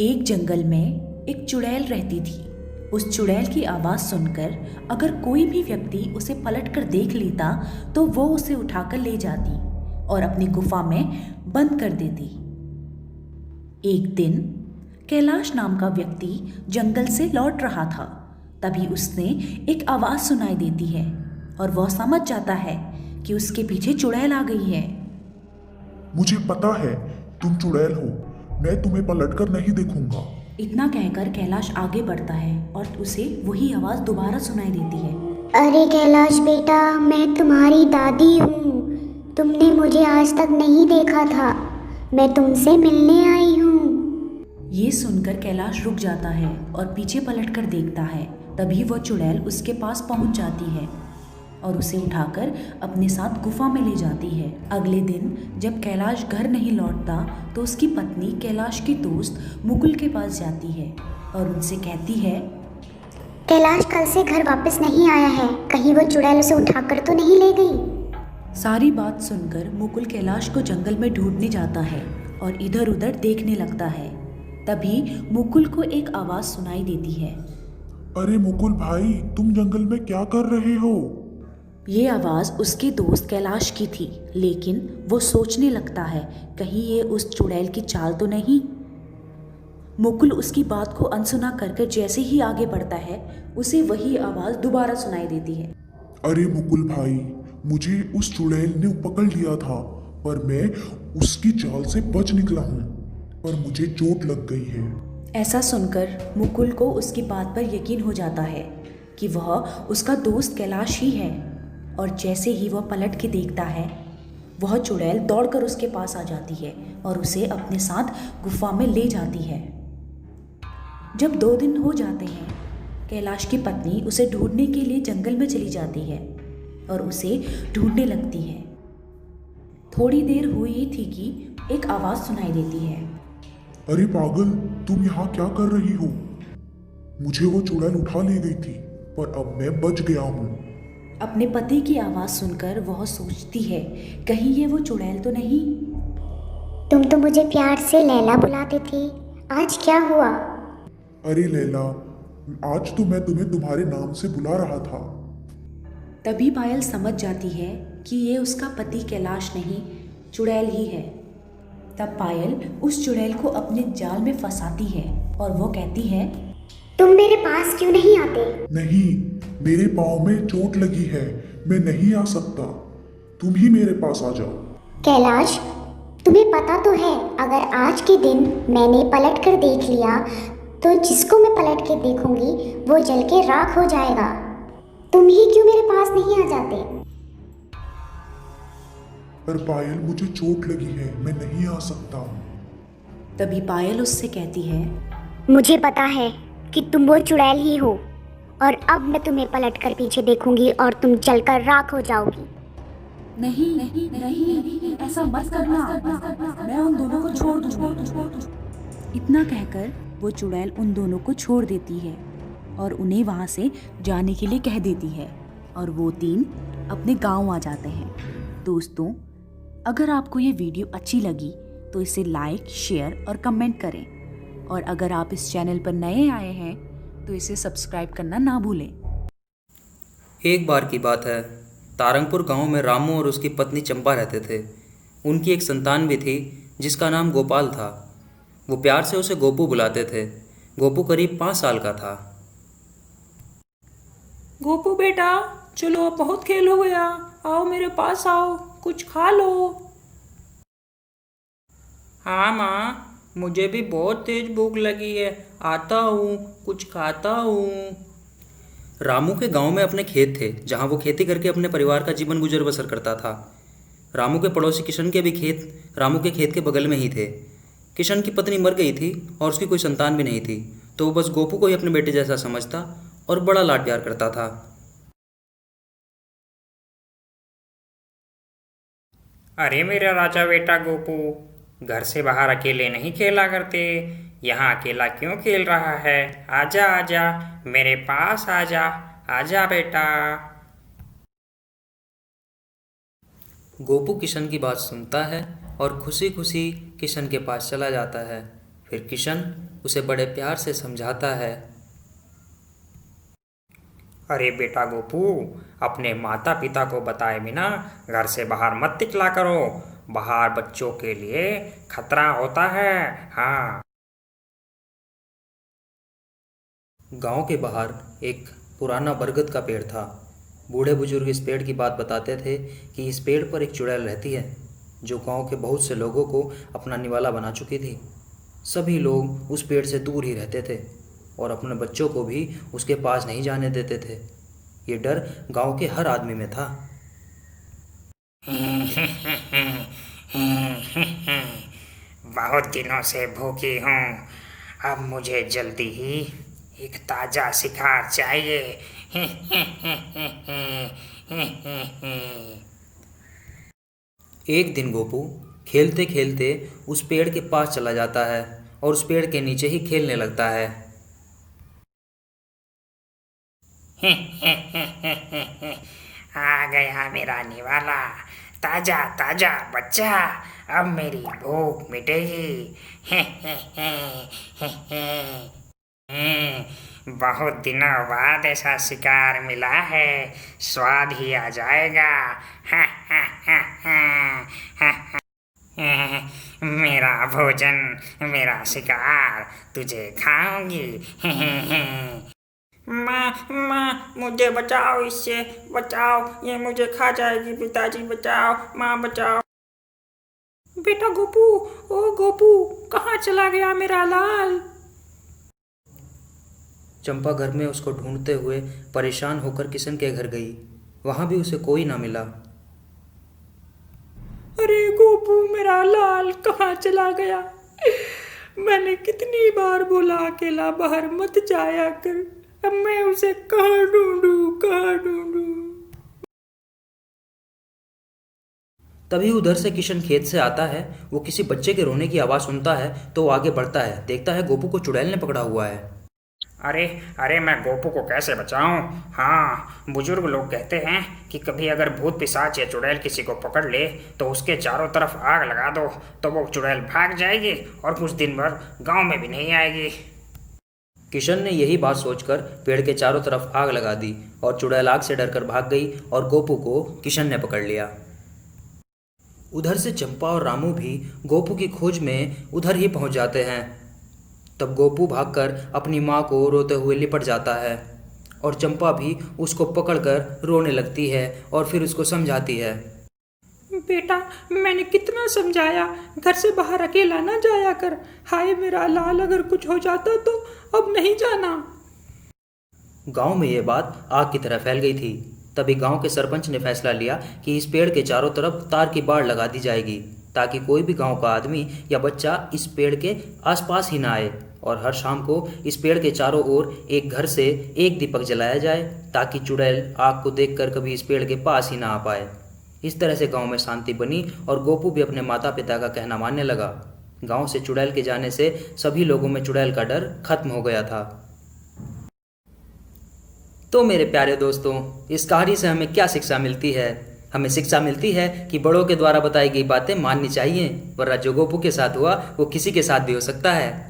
एक जंगल में एक चुड़ैल रहती थी। उस चुड़ैल की आवाज़ सुनकर अगर कोई भी व्यक्ति उसे पलट कर देख लेता तो वो उसे उठाकर ले जाती और अपनी गुफा में बंद कर देती। एक दिन कैलाश नाम का व्यक्ति जंगल से लौट रहा था। तभी उसने एक आवाज़ सुनाई देती है और वह समझ जाता है कि उसके पीछे चुड़ैल आ गई है। मुझे पता है तुम चुड़ैल हो, मैं तुम्हें पलटकर नहीं देखूंगा। इतना कहकर कैलाश आगे बढ़ता है और उसे वही आवाज़ दोबारा सुनाई देती है। अरे कैलाश बेटा, मैं तुम्हारी दादी हूँ। तुमने मुझे आज तक नहीं देखा था। मैं तुमसे मिलने आई हूँ। ये सुनकर कैलाश रुक जाता है और पीछे पलटकर देखता है। तभी वह चुड़ैल उसके पास पहुंच जाती है और उसे उठाकर अपने साथ गुफा में ले जाती है। अगले दिन जब कैलाश घर नहीं लौटता तो उसकी पत्नी कैलाश की दोस्त मुकुल के पास जाती है और उनसे कहती है, कैलाश कल से घर वापस नहीं आया है, कहीं वो चुड़ैल उसे उठाकर तो नहीं ले गई। सारी बात सुनकर मुकुल कैलाश को जंगल में ढूंढने जाता है और इधर उधर देखने लगता है। तभी मुकुल को एक आवाज़ सुनाई देती है। अरे मुकुल भाई, तुम जंगल में क्या कर रहे हो? ये आवाज़ उसके दोस्त कैलाश की थी, लेकिन वो सोचने लगता है कहीं ये उस चुड़ैल की चाल तो नहीं। मुकुल उसकी बात को अनसुना करके जैसे ही आगे बढ़ता है उसे वही आवाज़ दोबारा सुनाई देती है। अरे मुकुल भाई, मुझे उस चुड़ैल ने पकड़ लिया था, पर मैं उसकी चाल से बच निकला हूँ, पर मुझे चोट लग गई है। ऐसा सुनकर मुकुल को उसकी बात पर यकीन हो जाता है कि वह उसका दोस्त कैलाश ही है। और जैसे ही वह पलट के देखता है वह चुड़ैल दौड़कर उसके पास आ जाती है और उसे अपने साथ गुफा में ले जाती है। जब 2 दिन हो जाते हैं, कैलाश की पत्नी उसे ढूंढने के लिए जंगल में चली जाती है और उसे ढूंढने लगती है। थोड़ी देर हुई थी कि एक आवाज़ सुनाई देती है। अरे पागल, तुम यहाँ क्या कर रही हो? मुझे वो चुड़ैल उठा ले गई थी, पर अब मैं बच गया हूँ। अपने पति की आवाज़ सुनकर वह सोचती है कहीं ये वो चुड़ैल तो नहीं। तुम तो मुझे प्यार से लैला बुलाते थे, आज क्या हुआ? अरे लैला, आज तो मैं तुम्हें तुम्हारे नाम से बुला रहा था। तभी पायल समझ जाती है कि ये उसका पति कैलाश नहीं, चुड़ैल ही है। तब पायल उस चुड़ैल को अपने जाल में फंसाती है और वो कहती है, तुम मेरे पास क्यों नहीं आते? नहीं, मेरे पाँव में चोट लगी है, मैं नहीं आ सकता। तुम ही मेरे पास आ जाओ। कैलाश, तुम्हें पता तो है अगर आज के दिन मैंने पलट कर देख लिया तो जिसको मैं पलट के देखूंगी वो जल के राख हो जाएगा। तुम ही क्यों मेरे पास नहीं आ जाते? पर पायल, मुझे चोट लगी है, मैं नहीं आ सकता। तभी पायल उससे कहती है, मुझे पता है कि तुम वो चुड़ैल ही हो और अब मैं तुम्हें पलट कर पीछे देखूंगी और तुम जलकर राख हो जाओगी। नहीं नहीं नहीं, ऐसा मत करना, मैं उन दोनों को छोड़ दूंगी। इतना कहकर वो चुड़ैल उन दोनों को छोड़ देती है और उन्हें वहाँ से जाने के लिए कह देती है और वो 3 अपने गांव आ जाते हैं। दोस्तों, अगर आपको ये वीडियो अच्छी लगी तो इसे लाइक, शेयर और कमेंट करें, और अगर आप इस चैनल पर नए आए हैं तो इसे सब्सक्राइब करना ना भूलें। एक बार की बात है, तारंगपुर गांव में रामू और उसकी पत्नी चंपा रहते थे। उनकी एक संतान भी थी जिसका नाम गोपाल था। वो प्यार से उसे गोपू बुलाते थे। गोपू करीब 5 साल का था। गोपू बेटा, चलो अब बहुत खेल हो गया, आओ मेरे पास आओ, कुछ खा लो। हाँ माँ, मुझे भी बहुत तेज भूख लगी है, आता हूँ, कुछ खाता हूँ। रामू के गांव में अपने खेत थे जहां वो खेती करके अपने परिवार का जीवन गुजर बसर करता था। रामू के पड़ोसी किशन के भी खेत रामू के खेत के बगल में ही थे। किशन की पत्नी मर गई थी और उसकी कोई संतान भी नहीं थी, तो वो बस गोपू को ही अपने बेटे जैसा समझता और बड़ा लाड प्यार करता था। अरे मेरा राजा बेटा गोपू, घर से बाहर अकेले नहीं खेला करते, यहाँ अकेला क्यों खेल रहा है? आजा आजा, मेरे पास आजा, आजा बेटा। गोपू किशन की बात सुनता है और खुशी खुशी किशन के पास चला जाता है। फिर किशन उसे बड़े प्यार से समझाता है। अरे बेटा गोपू, अपने माता पिता को बताए बिना घर से बाहर मत निकला करो। बाहर बच्चों के लिए खतरा होता है। हाँ। गांव के बाहर एक पुराना बरगद का पेड़ था। बूढ़े बुजुर्ग इस पेड़ की बात बताते थे कि इस पेड़ पर एक चुड़ैल रहती है जो गांव के बहुत से लोगों को अपना निवाला बना चुकी थी। सभी लोग उस पेड़ से दूर ही रहते थे और अपने बच्चों को भी उसके पास नहीं जाने देते थे। ये डर गांव के हर आदमी में था। बहुत दिनों से भूखी हूँ। अब मुझे जल्दी ही एक ताजा शिकार चाहिए। एक दिन गोपू खेलते खेलते उस पेड़ के पास चला जाता है और उस पेड़ के नीचे ही खेलने लगता है। आ गया मेरा निवाला, ताजा ताजा बच्चा। अब मेरी भूख मिटेगी। बहुत दिनों बाद ऐसा शिकार मिला है, स्वाद ही आ जाएगा। मेरा भोजन, मेरा शिकार, तुझे खाऊंगी। माँ मुझे बचाओ, इससे बचाओ, ये मुझे खा जाएगी। पिताजी बचाओ, माँ बचाओ। बेटा गोपू, ओ गोपू, कहाँ चला गया मेरा लाल? चंपा घर में उसको ढूंढते हुए परेशान होकर किशन के घर गई। वहां भी उसे कोई ना मिला। अरे गोपू, मेरा लाल कहाँ चला गया? मैंने कितनी बार बोला अकेला बाहर मत जाया कर। अब मैं उसे कहाँ ढूंढूं, कहाँ ढूंढूं? तभी उधर से किशन खेत से आता है। वो किसी बच्चे के रोने की आवाज़ सुनता है तो वो आगे बढ़ता है। देखता है गोपू को चुड़ैल ने पकड़ा हुआ है। अरे अरे, मैं गोपू को कैसे बचाऊं? हाँ, बुजुर्ग लोग कहते हैं कि कभी अगर भूत पिशाच या चुड़ैल किसी को पकड़ ले तो उसके चारों तरफ आग लगा दो तो वो चुड़ैल भाग जाएगी और कुछ दिन भर गांव में भी नहीं आएगी। किशन ने यही बात सोचकर पेड़ के चारों तरफ आग लगा दी और चुड़ैल आग से डरकर भाग गई और गोपू को किशन ने पकड़ लिया। उधर से चंपा और रामू भी गोपू की खोज में उधर ही पहुंच जाते हैं। तब गोपू भागकर अपनी माँ को रोते हुए लिपट जाता है और चंपा भी उसको पकड़कर रोने लगती है और फिर उसको समझाती है। बेटा, मैंने कितना समझाया, घर से बाहर अकेला ना जाया कर। हाय मेरा लाल, अगर कुछ हो जाता तो अब नहीं जाना। गांव में ये बात आग की तरह फैल गई थी। तभी गांव के सरपंच ने फैसला लिया कि इस पेड़ के चारों तरफ तार की बाड़ लगा दी जाएगी ताकि कोई भी गांव का आदमी या बच्चा इस पेड़ के आसपास ही ना आए। और हर शाम को इस पेड़ के चारों ओर एक घर से एक दीपक जलाया जाए ताकि चुड़ैल आग को देखकर कभी इस पेड़ के पास ही ना आ पाए। इस तरह से गांव में शांति बनी और गोपू भी अपने माता पिता का कहना मानने लगा। गांव से चुड़ैल के जाने से सभी लोगों में चुड़ैल का डर खत्म हो गया था। तो मेरे प्यारे दोस्तों, इस कहानी से हमें क्या शिक्षा मिलती है? हमें शिक्षा मिलती है कि बड़ों के द्वारा बताई गई बातें माननी चाहिए, वरना जो गोपू के साथ हुआ वो किसी के साथ भी हो सकता है।